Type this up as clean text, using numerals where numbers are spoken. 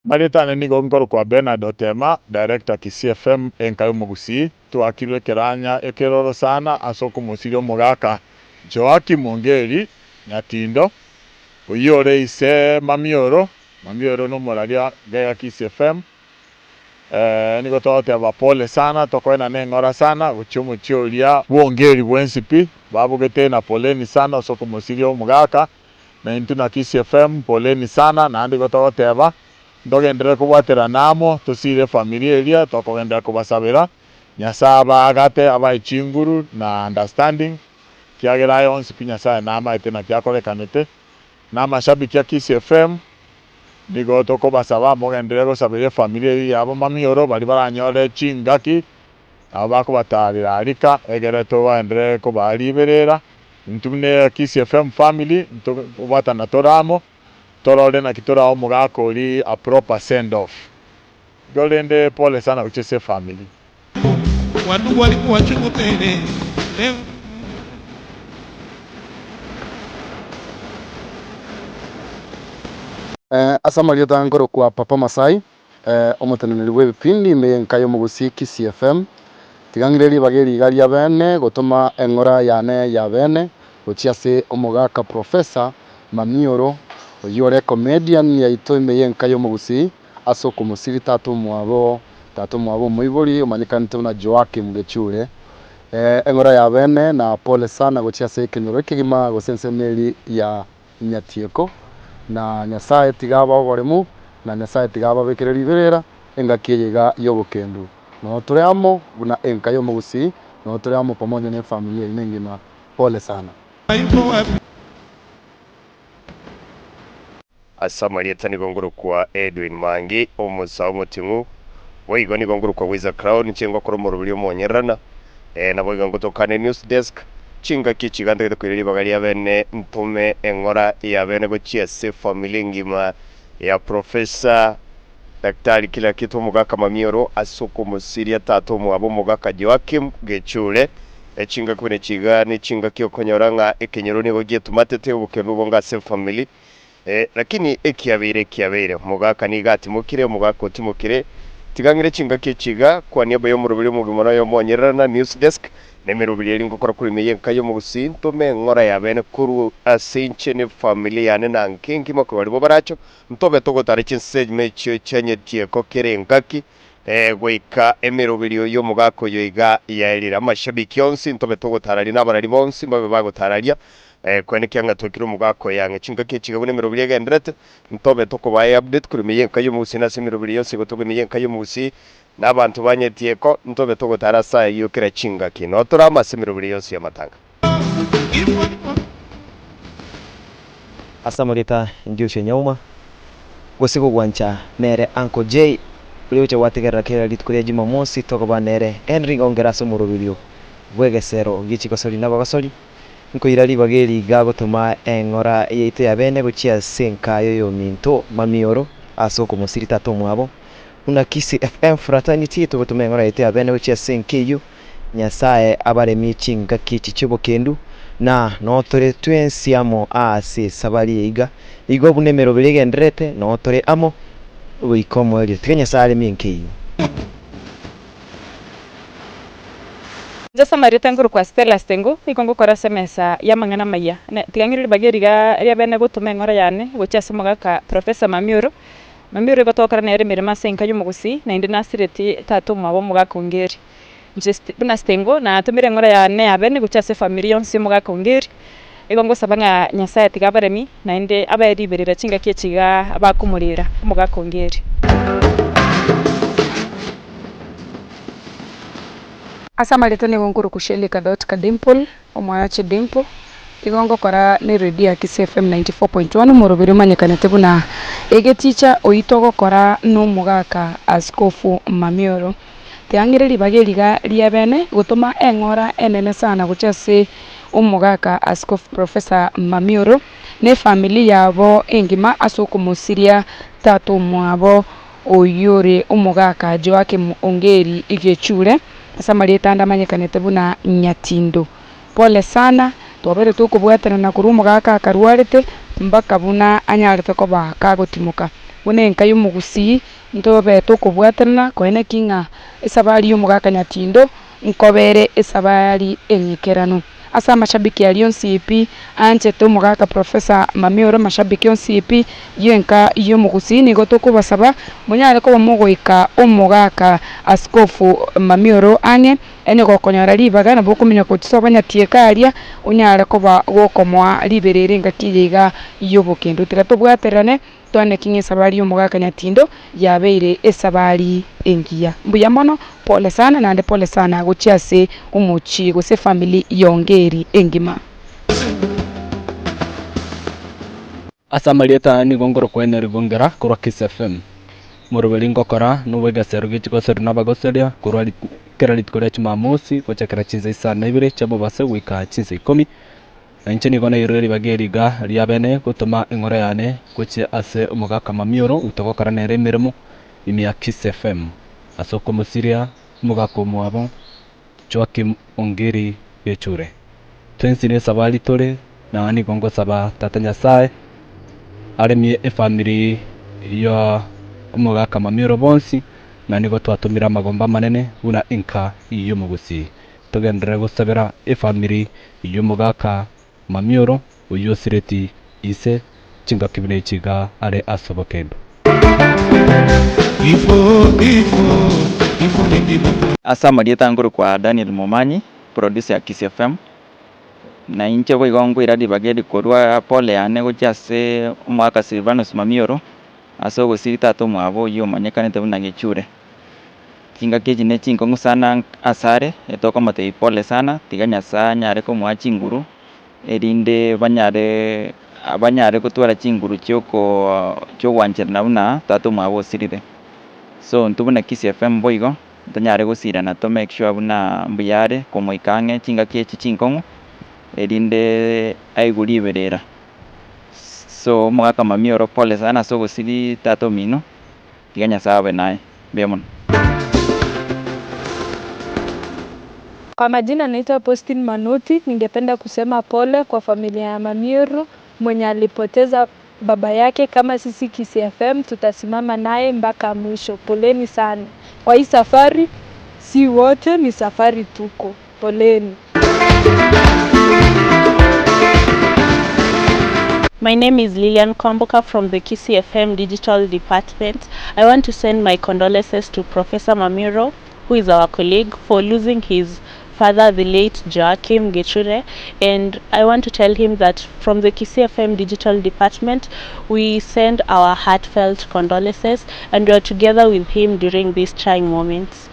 Maritane nigo ngoro kwa Bernard Otema, director KCFM enkayo mugusi, twakirwe keranya ekiroro sana asoko musirio mugaka Joakim Ongeri Nyatindo uyore ise Mamioro no moraria gaya KCFM. Nigo toteba pole sana tokwena nengora sana uchumu chioria Ongeri bwensipi babugete na poleni sana asoko musirio mugaka na intuna KCFM poleni sana na ndigo toteba ndogendera kubwatera namo tusire familia eria tokogendera kubasabira nyasaba agate abayichinguru na understanding kiagera yonse pinyasa nama etena kyakorekanete na mashabiki ya KCFM nigo tokobasaba mogendera gusabira familia eria abo Mamioro bali baranyore chingaki abako batarira arika egere to baendere ko baliberera ntumne KCFM family tubata toramo torole na kitora omugako uri a proper send off. Golende pole sana uchese family. Watu walikuwa chukutene. Asamario tangoro kwa Papa Masai omuteneneri w'ebipindi menkayo mugusi KCFM tigangireri bageri garia bene gutuma engora yane ya bene uchiase omugaka Professor Mamioro oyore comedian yaito imeyenkayo mugusi asoko musiri tatu mwabo muibori umanyikanite na Joakim Gechure engora ya bene na pole sana guchiase kinyoro kigima gusensemeri ya Nyatieko na Nyasaye tigaba ogoremu na Nyasaye tigaba bekereri berera engakiyega yobukendu no tureamo buna enkayo mugusi no tureamo pamoja na familia ingine pole sana. Asamaria tani gongoro kwa Edwin Mangi omusa omutingu weigo ni gongoro kwa Wiza Crown chengo koromoro bili omonyerana na boigo ngotokane news desk chinga kichigande kwiriri bagali abene mpume engora ya bene gochiase family ngima ya Professor Daktari kila kitu mugaka Mamioro asoko musiria tatu mwabo mugaka Joakim Gechure chinga kwene chigani chinga kyokonyoranga ekenyero nigo gietumatete ubukenu bonga se family lakini ekiabire mugaka nigati mukire mugaka utimukire tigangire chinga kichiga kwa niaba yo murubiri mugimana yo monyerana news desk nemerubiri ringo kora kuri meyenka yo mugusi ntome ngora ya bene kuru asinche ne familia yane na nkingi mako bari bo baracho ntobe togo tare chinse mecho chenye tie kokere ngaki gwika emerubiri yo mugaka yo iga yairira amashabiki yonsi ntobe togo tarari nabarari bonsi babe bagotararia kwene kyanga tokiro mugako yange chinga kichiga bune merubiri gendrete ntobe toko baye update kuri meyenka yo mugusi na semerubiri yose gotogo meyenka yo mugusi n'abantu banyetieko ntobe togo tarasa yukira chinga kino turama semerubiri yose ya matanga asamagita ndiushe nyauma gosigo gwancha nere Uncle J uliuche watigera kera litkuria Jumamosi tokoba nere Henry ongera somurubiri bwegesero gichiko sori nabagosori nkoirari bageri gagotuma engora yeite ya bene guchia senka yo minto Mamioro asoko musiri tatu mwabo una KCFM fraternity tugotuma engora yeite ya bene guchia senkeyo Nyasaye abaremi chinga kichi chibokendu na no tore twensiamo ase sabari iga igo bunemero bigendrete no tore amo wikomo eri tiganya sare minkeyo Jasa marita nguru kwa Stella Stengo ikongo kora semesa ya mangana maya tigangirira bageriga ria bene gutuma engora yane guchia semugaka Professor Mamioro gotokara nere mirima senka yumugusi na indina sireti tatu mwabo mugaka Ongeri just buna Stengo na tumire ngora yane abene guchia se familia yonse mugaka Ongeri igongo sabanga Nyasaye tigabaremi na inde abayeri berera chinga kichiga abakumurira mugaka Ongeri Asamaleta ni gongoro kushelika Dimple omwache Dimple igongo kora ni radio ya KCFM 94.1 murubiri manyekanete buna ege teacher oitogo kora no mugaka Askofu Mamioro tiangireri bageriga ria bene gutuma engora enene sana guchase umugaka Askofu Professor Mamioro ne familia yabo engima asoko musiria tatu mwabo oyore umugaka Joakim Ongeri Gechure Asamalieta ndamanyekanete buna Nyatindo pole sana twabere tukubwatana na kuruma gaka karwarete mbaka buna anyarete ko baka gutimuka bune enkai omogusii ntobe tokobwaterana koene kinga esabari omogaka Nyatindo nkobere esabari eng'ikerano asa amashabiki ali onsipi anchete omogaka Professor Mamioro mashabiki onsipi yenka y'omogusii nigo tokobasaba monyare koba mogoika omogaka Askofu Mamioro ang'e ene gokonyora ribaga nabo okomenya gochisoba Nyatieka aria onyare koba gokomoa riberere engaki iga y'obokendo tiga tobwaterane twaneki esabari omogaka Nyatindo yabeire esabari engiya mbuya mono pole sana nande pole sana gochiase omochi gose family yongeri engima asa marieta ni gongoro kwene rigongera kurwa Kiss FM morobeli ngokora nubega serugichi goseru nabagoseria kurwa kera litkoria Jumamosi gochakera chinza isa na ibere chabo base wika chinza 10 na ncheni gona ireri bageriga riabene gutuma ingora yane goche ase omogaka Mamioro utogokara nere mirimo imia Kiss FM asoko musiria omogaka omwabo Joakim Ongeri Gechure twensine sabali tore na ni gongo saba tata Nyasaye aremie efamily ya omogaka Mamioro bonsi na nigo twatumira magomba manene buna inka y'omogusii tugendere gusabira efamily y'omogaka Mamioro uyosireti ise chinga kibine chiga are asobokendo asa marieta nguru kwa Daniel Momanyi producer ya Kiss FM na inche boigongo iradi bagedi korwa pole yane gochase omwaka Silvanus Mamioro ase ogosiri tato mwabo yomanyekanete buna Gechure chinga kechi ne chinkongo sana asare etokomotei pole sana tiga Nyasaye nyare komwa chinguru erinde banyare gotwara chinguru chiogwancherana buna tato mwabo osirire so ntubuna Kiss FM boigo tonyare gosirana to make sure buna mbuyare komoikang'e chinga kechi chinkongo erinde aiguri iberera so omogaka Mamioro pole sana ase ogosiri tato mino tiga Nyasaye abe naye bemono. Kwa majina naitwa Postin Manoti, ningependa kusema pole kwa familia ya Mamioro mwenye alipoteza baba yake. Kama sisi Kiss FM tutasimama naye mpaka mwisho. Poleni sana. Kwa hii safari si wote ni safari tuko. Poleni. My name is Lilian Kwamboka from the Kiss FM Digital Department. I want to send my condolences to Professor Mamioro, who is our colleague, for losing his father, the late Joakim Gechure, and I want to tell him that from the Kiss FM Digital Department, we send our heartfelt condolences and we are together with him during these trying moments.